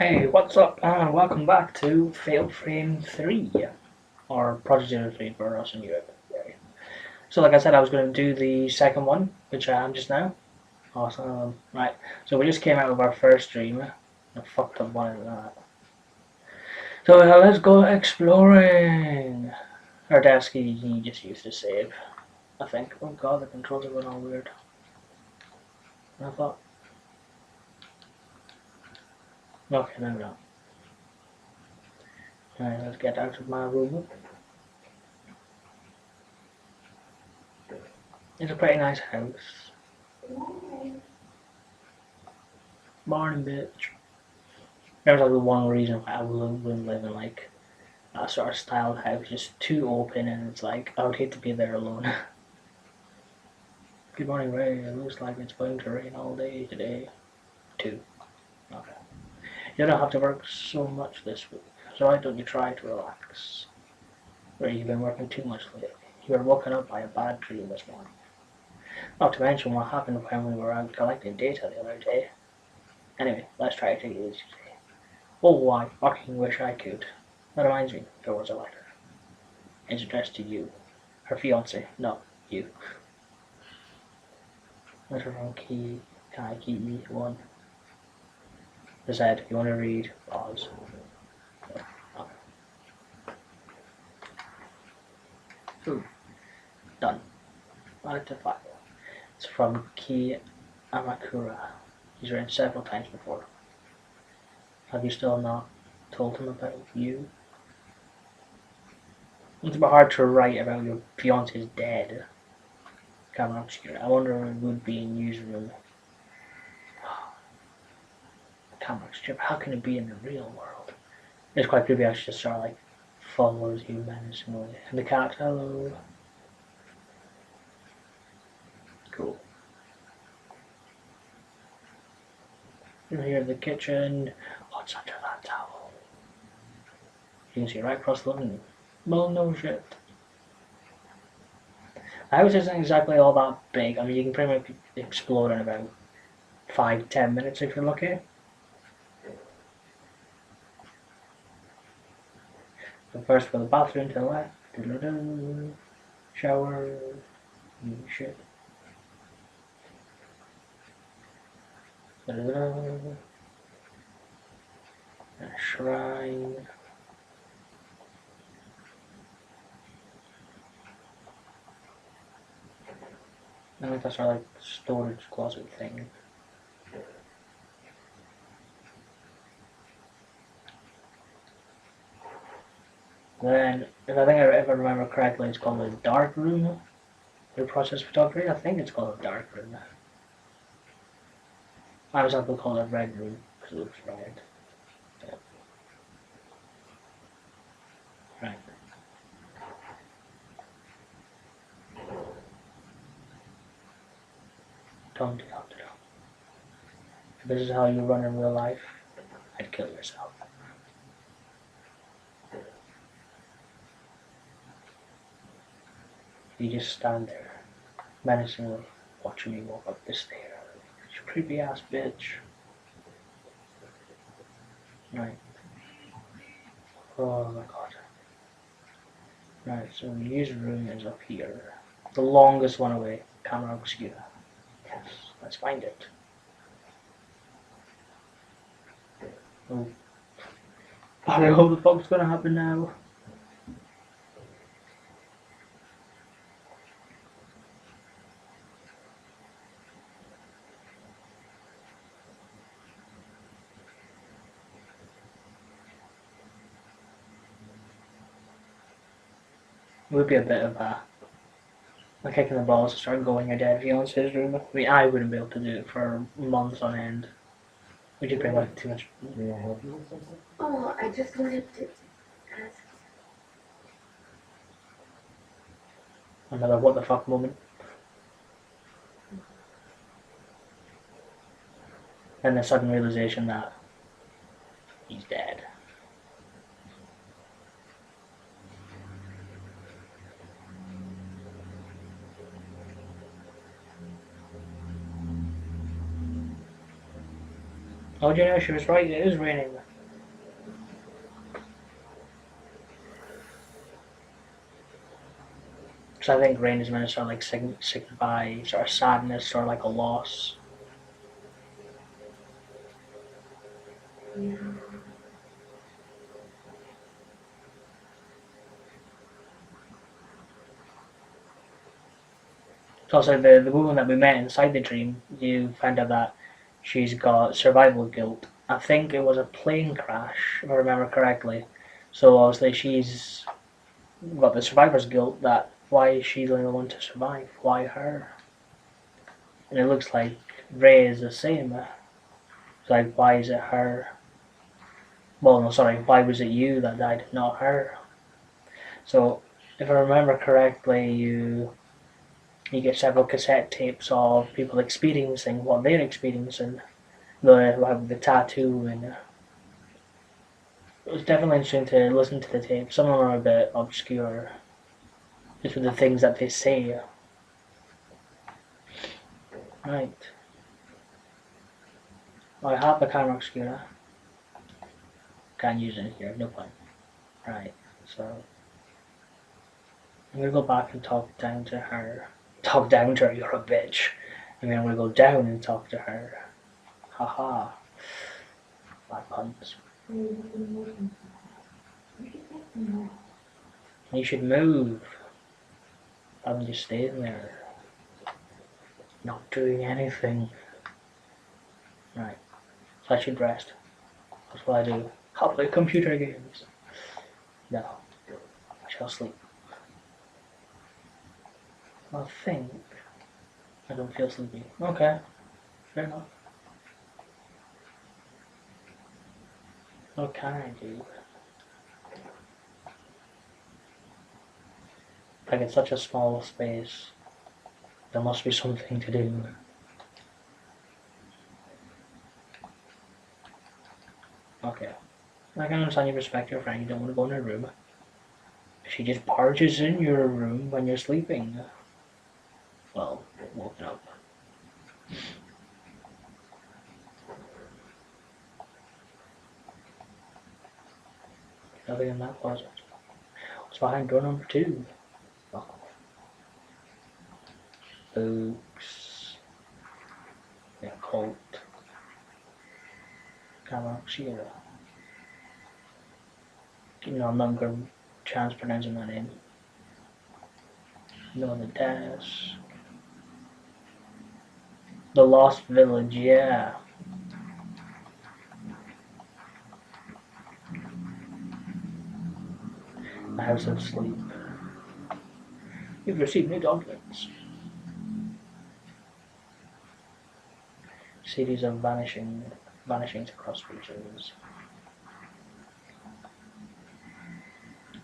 Hey, what's up? And welcome back to Failed Frame 3, or Project Zero 3 for us in Europe. So, like I said, I was going to do the second one, which I am just now. Awesome. Right, so we just came out of our first stream. I fucked up one of that. So, let's go exploring. Our desk, he just used to save, I think. Oh god, the controls are going all weird. I thought. Okay, no, no. Alright, let's get out of my room. It's a pretty nice house. Morning, bitch. That was like the one reason why I wouldn't live in like a sort of styled house, just too open, and it's like I would hate to be there alone. Good morning, Ray. It looks like it's going to rain all day today. Too. Okay. You don't have to work so much this week, so why don't you try to relax? Ray, you've been working too much lately. You were woken up by a bad dream this morning. Not to mention what happened when we were out collecting data the other day. Anyway, let's try to take it easy today. Oh, I fucking wish I could. That reminds me, there was a letter. It's addressed to you. Her fiance, not you. Letter from Kai Ki 1. The said, you want to read? Pause. Oh. Ooh. Done. Add to file. It's from Ki Amakura. He's written several times before. Have you still not told him about you? It's a bit hard to write about your fiance's dead. Camera obscura. I wonder if it would be in newsroom. Camera obscura. How can it be in the real world? It's quite creepy. I just sort of like follows you menacingly. And the cat, hello. Cool. And here in the kitchen. What's under that towel? You can see right across the living room. Well, no shit. The house isn't exactly all that big. I mean, you can pretty much explore in about 5-10 minutes if you're lucky. So first for the bathroom to the left. Shower. Shit. A shrine. I think that's our like storage closet thing. Then, if I remember correctly, it's called a dark room. For process photography, I think it's called a dark room. I was also call it a red room because it looks red. Yeah. Right. Don't do that. If this is how you run in real life, I'd kill yourself. You just stand there, menacingly, watching me walk up the stairs. You creepy ass bitch. Right. Oh my god. Right, so the user room is up here. The longest one away. Camera obscura. Yes, let's find it. Oh. I don't know what the fuck's gonna happen now. It would be a bit of a kick in the balls to start going your dead fiance's room. I mean, I wouldn't be able to do it for months on end. Would you bring like too much? May I help you with something? Oh, I just wanted to ask. Another what the fuck moment. And the sudden realization that he's dead. Oh, do you know she was right? It is raining. So I think rain is meant to sort of like signify sort of sadness or like a loss. Yeah. So also the woman that we met inside the dream, you find out that she's got survival guilt. I think it was a plane crash, if I remember correctly. So obviously she's got the survivor's guilt that why is she the only one to survive? Why her? And it looks like Ray is the same. It's like why is it her? Well, no, sorry, why was it you that died, not her? So if I remember correctly, you get several cassette tapes of people experiencing what they're experiencing. The tattoo and it was definitely interesting to listen to the tape. Some of them are a bit obscure, just with the things that they say. Right. I have the camera obscura. Can't use it here, no point. Right. So I'm gonna go back and talk down to her. Talk down to her, you're a bitch. And then I'm gonna go down and talk to her. Haha. Bad puns. You should move. I'm just staying there. Not doing anything. Right. So I should rest. That's what I do. I'll play computer games. No. I shall sleep. I think I don't feel sleepy. Okay. Fair enough. What can I do? Like it's such a small space. There must be something to do. Okay. I can understand you respect your friend. You don't want to go in her room. She just barges in your room when you're sleeping. Well, woken up. Nothing in that closet. What's behind door number 2? Oh. Books. Yeah, cult. Camera Sheila. No, I'm not going to chance pronouncing that name. No, the desk. The Lost Village, yeah. The House of Sleep. You've received new documents. Series of vanishings across regions.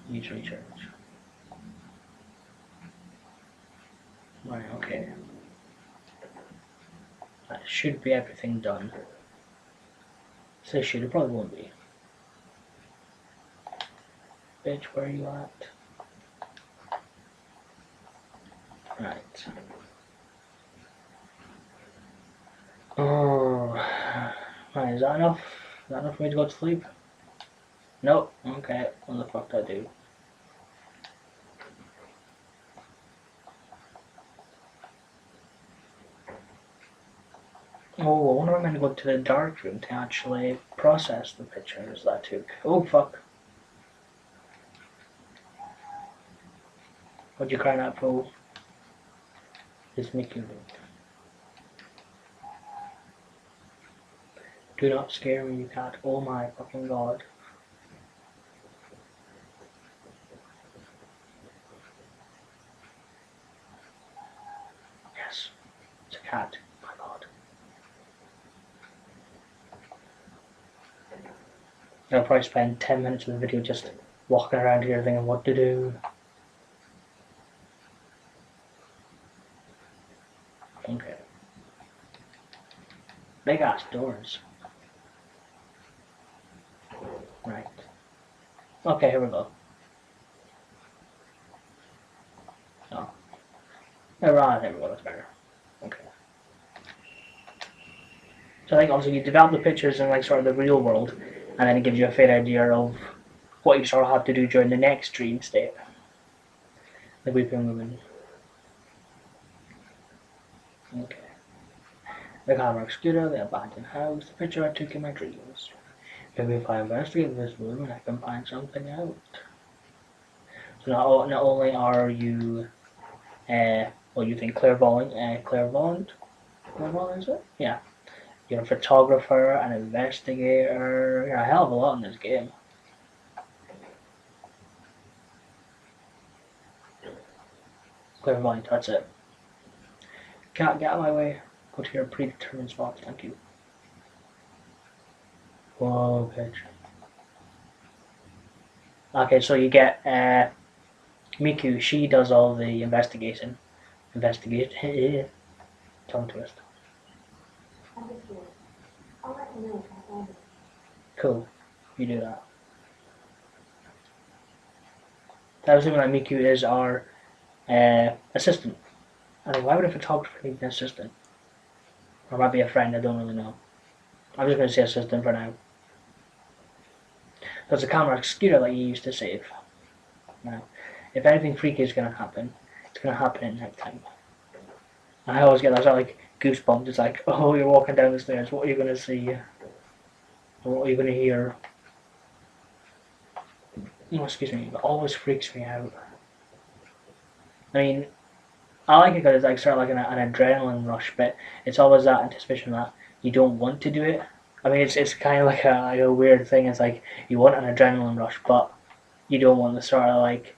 Use research. Right, okay. That should be everything done. So should, it probably won't be. Bitch, where are you at? Right. Oh, right, is that enough? Is that enough for me to go to sleep? Nope. Okay, what the fuck do I do? Oh, I wonder if I'm going to go to the dark room to actually process the pictures that I took. Oh, fuck. What'd you cry out for? Just make you look. Do not scare me, you cat. Oh my fucking god. Yes, it's a cat. My god. I'll probably spend 10 minutes of the video just walking around here thinking what to do. Okay. Big ass doors. Right. Okay, here we go. Oh. Right, there we go, that's better. Okay. So I think obviously you develop the pictures in like sort of the real world, and then it gives you a fair idea of what you sort of have to do during the next dream state. The weeping woman. Okay. The car scooter, the abandoned house, the picture I took in my dreams. Maybe if I investigate this room, I can find something out. So not only are you, well, you think clairvoyant, is it? Yeah. You're a photographer, an investigator. You're a hell of a lot in this game. Clairvoyant, that's it. Can't get out of my way. Go to your predetermined spot, thank you. Whoa, bitch. Okay, so you get Miku. She does all the investigation. Tongue twist. Understood. I'll let you know if I find it. Cool. You do that. I was thinking that Miku is our assistant. I mean, why would a photographer need an assistant? Or might be a friend, I don't really know. I'm just going to say assistant for now. There's a camera scooter that you used to save. Now, if anything freaky is going to happen, it's going to happen at night time. I always get that sort of like goosebumps. It's like, oh, you're walking down the stairs. What are you going to see? Or what are you going to hear? Oh, excuse me. It always freaks me out. I mean, I like it because it's like sort of like an adrenaline rush, but it's always that anticipation that you don't want to do it. I mean, it's kind of like a weird thing. It's like you want an adrenaline rush, but you don't want the sort of like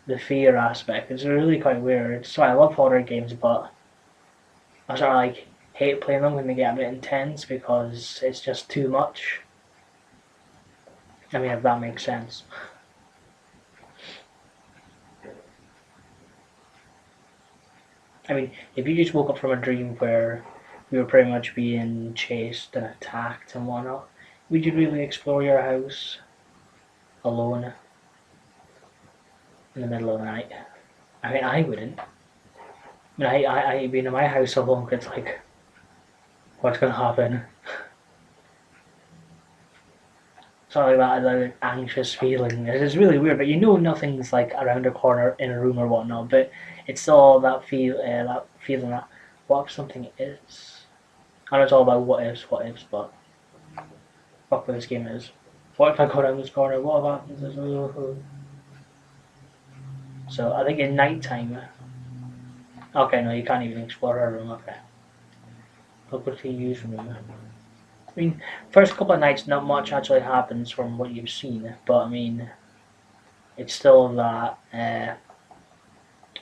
the fear aspect. It's really quite weird. So I love horror games, but I sort of like hate playing them when they get a bit intense because it's just too much. I mean, if that makes sense. I mean, if you just woke up from a dream where you were pretty much being chased and attacked and whatnot, would you really explore your house alone in the middle of the night? I mean, I wouldn't. I mean, I being in my house alone, it's like, what's gonna happen? Sort of like that anxious feeling. It's really weird, but you know nothing's like around the corner in a room or whatnot. But it's still that feeling that what if something is. I know it's all about what ifs, but fuck what this game is. What if I go down this corner? What if happens? So I think in nighttime. Okay, no, you can't even explore her room. Okay, look what you use room. I mean, first couple of nights, not much actually happens from what you've seen, but I mean, it's still that.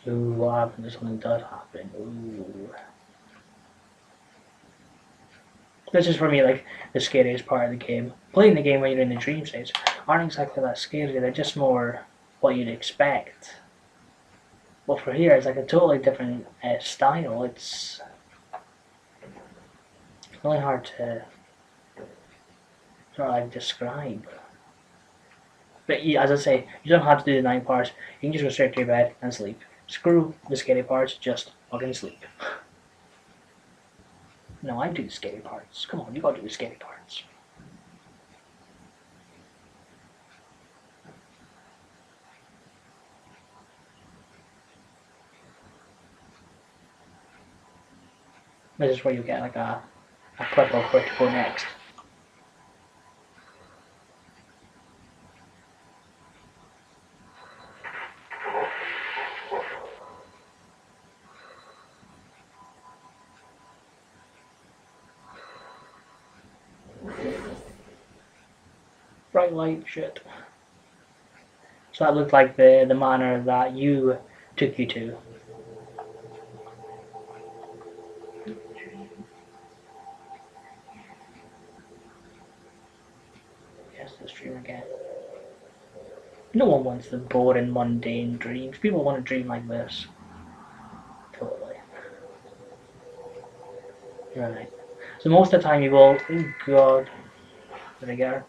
Ooh, what happens if something does happen? Ooh. This is for me like the scariest part of the game. Playing the game when you're in the dream states aren't exactly that scary. They're just more what you'd expect. But for here, it's like a totally different style. It's really hard to sort of like describe. But yeah, as I say, you don't have to do the 9 parts. You can just go straight to your bed and sleep. Screw the scary parts, just fucking sleep. No, I do the scary parts. Come on, you gotta do the scary parts. This is where you get like a clip of where to go next. Bright light shit. So that looked like the manor that you took you to. Yes, the stream again. No one wants the boring, mundane dreams. People want to dream like this. Totally. Right. So most of the time you will. Oh god. Did I get her?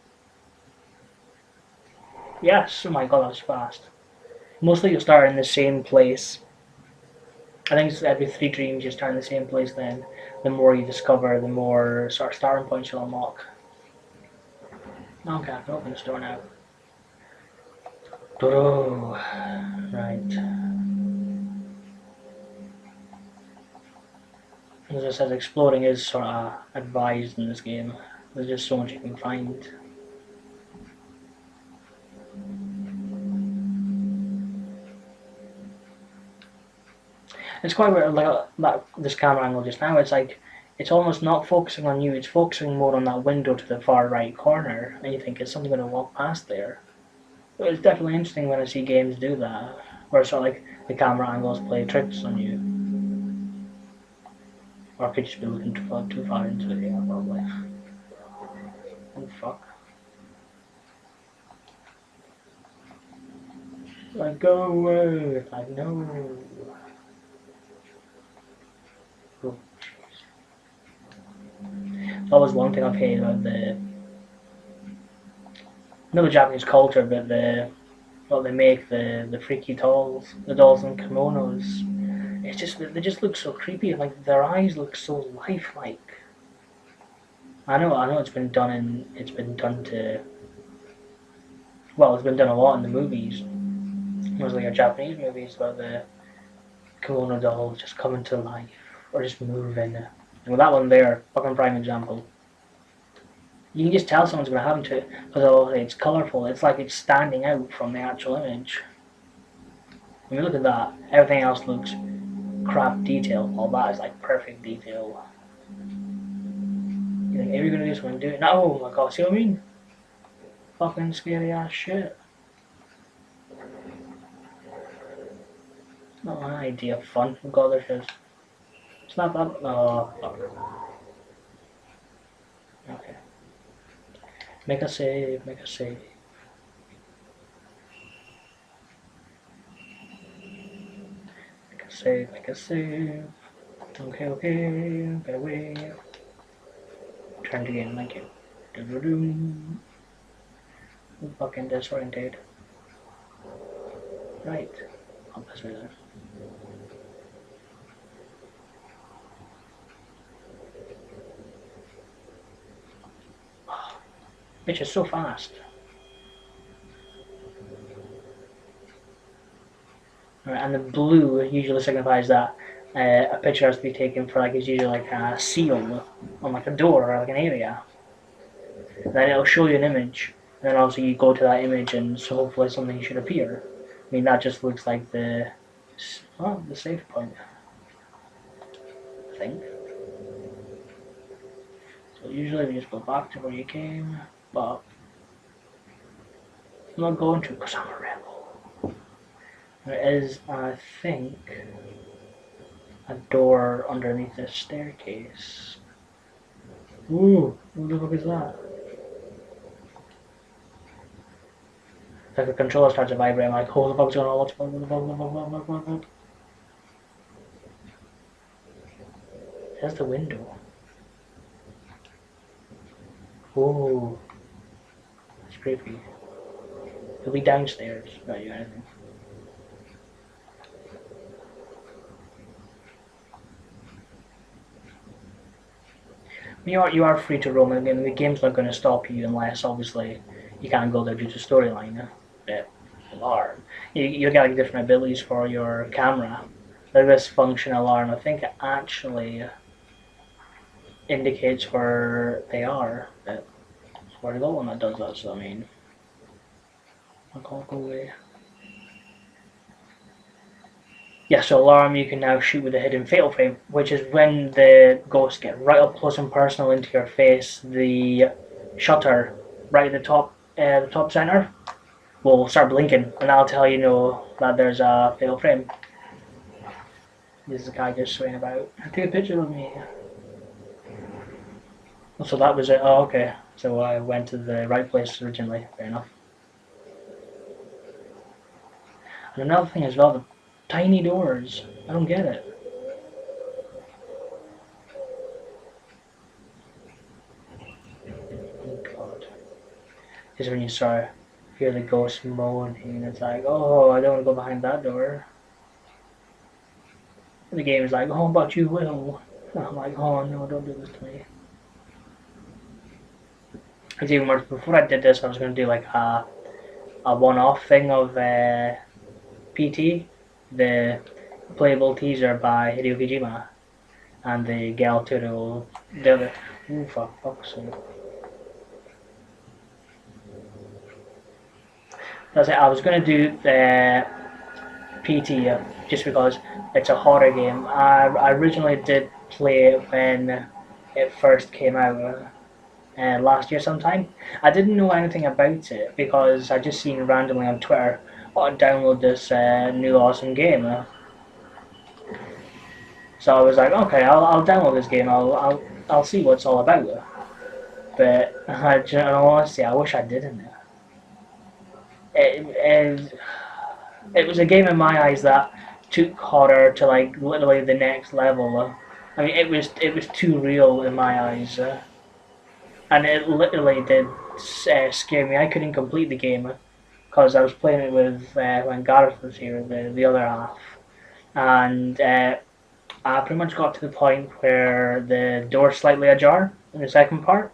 Yes. Oh my god, that was fast. Mostly you'll start in the same place. I think it's every 3 dreams you start in the same place. Then the more you discover, the more sort of starting points you'll unlock. Okay, I can open the store now. Oh, right. As I said, exploring is sort of advised in this game. There's just so much you can find. It's quite weird, like this camera angle just now. It's like it's almost not focusing on you. It's focusing more on that window to the far right corner, and you think is something going to walk past there. But it's definitely interesting when I see games do that, where it's sort of like the camera angles play tricks on you, or I could just be looking too far into it. Yeah, probably. Oh fuck! Like go away! Like no. That was one thing I've hated about not the Japanese culture, but what they make the freaky dolls, the dolls in kimonos. It's just they just look so creepy. Like their eyes look so lifelike. I know it's been done to. Well, it's been done a lot in the movies, mostly like Japanese movies, about the kimono dolls just coming to life or just moving. And with that one there, fucking prime example. You can just tell someone's going to happen to it because it's colourful. It's like it's standing out from the actual image. When you look at that, everything else looks crap detail. All that is like perfect detail. You think, if you're going to do something, do it. No, oh my god, see what I mean? Fucking scary ass shit. Not my idea of fun. Oh god, there is. It's not that. Oh, fuck. Okay. Make a save, make a save. Make a save, make a save. Okay, okay, get away. Turned again, thank you. Do-do-do. Fucking disoriented. Right. I'll pass me there. Bitch is so fast. Right, and the blue usually signifies that a picture has to be taken for like it's usually like a seal on like a door or like an area. And then it'll show you an image, and then obviously you go to that image, and so hopefully something should appear. I mean that just looks like the save point. I think. So usually we just go back to where you came, but I'm not going to because I'm a rebel. There is, I think, a door underneath this staircase. Ooh, what the fuck is that? Like the controller starts to vibrate, I'm like, oh, the fuck's going on? What the fuck? There's the window. Ooh, that's creepy. It'll be downstairs, not you anything. You are free to roam again. The game's not going to stop you unless, obviously, you can't go there due to storyline. But alarm. You get like different abilities for your camera. Like this function alarm, I think it actually indicates where they are. But where to go when that does that? So I mean, I can't go away. Yeah, so alarm you can now shoot with a hidden fatal frame, which is when the ghosts get right up close and personal into your face. The shutter right at the top center, will start blinking, and that'll tell you know that there's a fatal frame. This is a guy just swaying about. Take a picture of me. So that was it. Oh, okay. So I went to the right place originally. Fair enough. And another thing as well, the tiny doors. I don't get it. Oh god. Is when you start hear the ghost moaning, it's like, oh, I don't want to go behind that door. And the game is like, oh, but you will. And I'm like, oh no, don't do this to me. It's even worse. Before I did this, I was going to do like a one-off thing of PT, the playable teaser by Hideo Kojima. and the girl to the other. Ooh, for fuck's sake. That's it. I was gonna do the PT just because it's a horror game. I originally did play it when it first came out last year sometime. I didn't know anything about it because I just seen randomly on Twitter, oh, download this new awesome game. So I was like, okay, I'll download this game. I'll see what it's all about. But in all honesty, I wish I didn't. It, it was a game in my eyes that took horror to like literally the next level. I mean, it was too real in my eyes, and it literally did scare me. I couldn't complete the game because I was playing it with when Gareth was here, the other half, and I pretty much got to the point where the door's slightly ajar in the second part,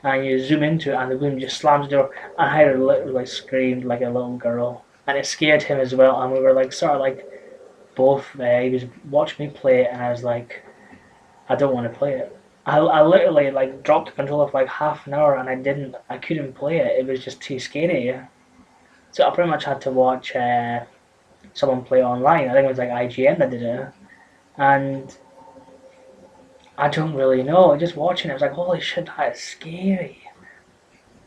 and you zoom into it, and the boom just slams the door, and I literally screamed like a little girl, and it scared him as well, and we were like sort of like both. He was watching me play it, and I was like, I don't want to play it. I literally like dropped the controller for like half an hour, and I couldn't play it. It was just too scary. So I pretty much had to watch someone play it online. I think it was like IGN that did it, and I don't really know. Just watching it, I was like, holy shit, that is scary.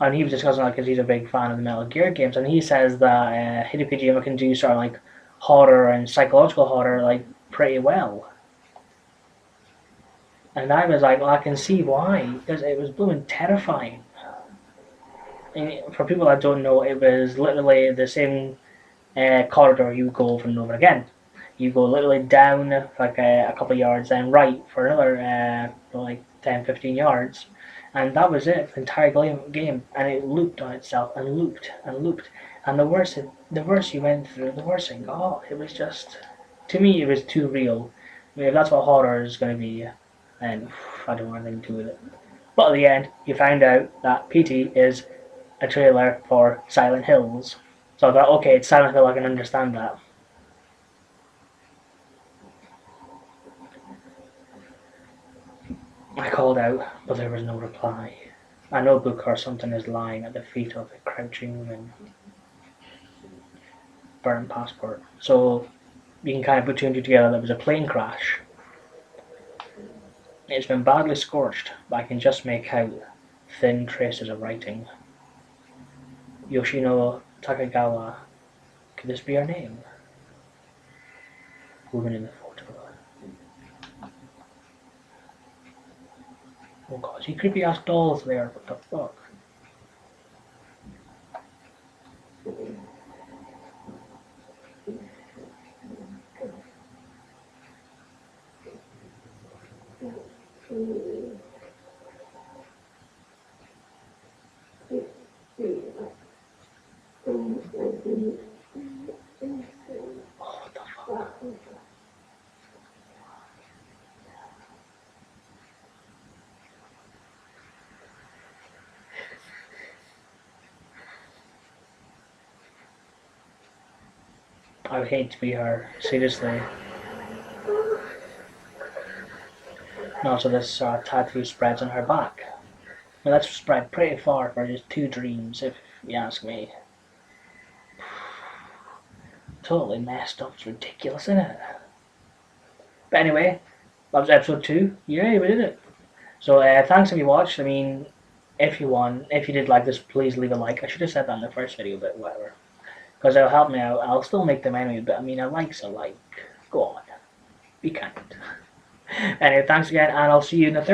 And he was discussing that because he's a big fan of the Metal Gear games, and he says that Hideo Kojima can do sort of like horror and psychological horror like pretty well. And I was like, well, I can see why, because it was blooming terrifying. And for people that don't know, it was literally the same corridor you go over and over again. You go literally down like a couple of yards, then right for another like 10, 15 yards. And that was it, the entire game. And it looped on itself and looped and looped. And the worse you went through, the worse it got. It was just, to me, it was too real. I mean, if that's what horror is going to be, then I don't want anything to do with it. But at the end, you find out that PT is a trailer for Silent Hills. So I thought, okay, it's Silent Hill, I can understand that. I called out, but there was no reply. A notebook or something is lying at the feet of a crouching woman. Burnt passport. So you can kind of put two and two together. There was a plane crash. It's been badly scorched, but I can just make out thin traces of writing. Yoshino Takagawa. Could this be her name? Woman in the photo. Oh god, see creepy ass dolls there, what the fuck? Oh, what the fuck? I would hate to be her, seriously. And also this tattoo spreads on her back. Well, that's spread pretty far for just two dreams, if you ask me. Totally messed up, it's ridiculous, isn't it? But anyway, that was episode 2. Yay, we did it. So thanks if you watched. I mean, if you did like this, please leave a like. I should have said that in the first video, but whatever. Because it'll help me out. I'll still make them anyway, but I mean, a like's a like. Go on. Be kind. Anyway, thanks again, and I'll see you in the third.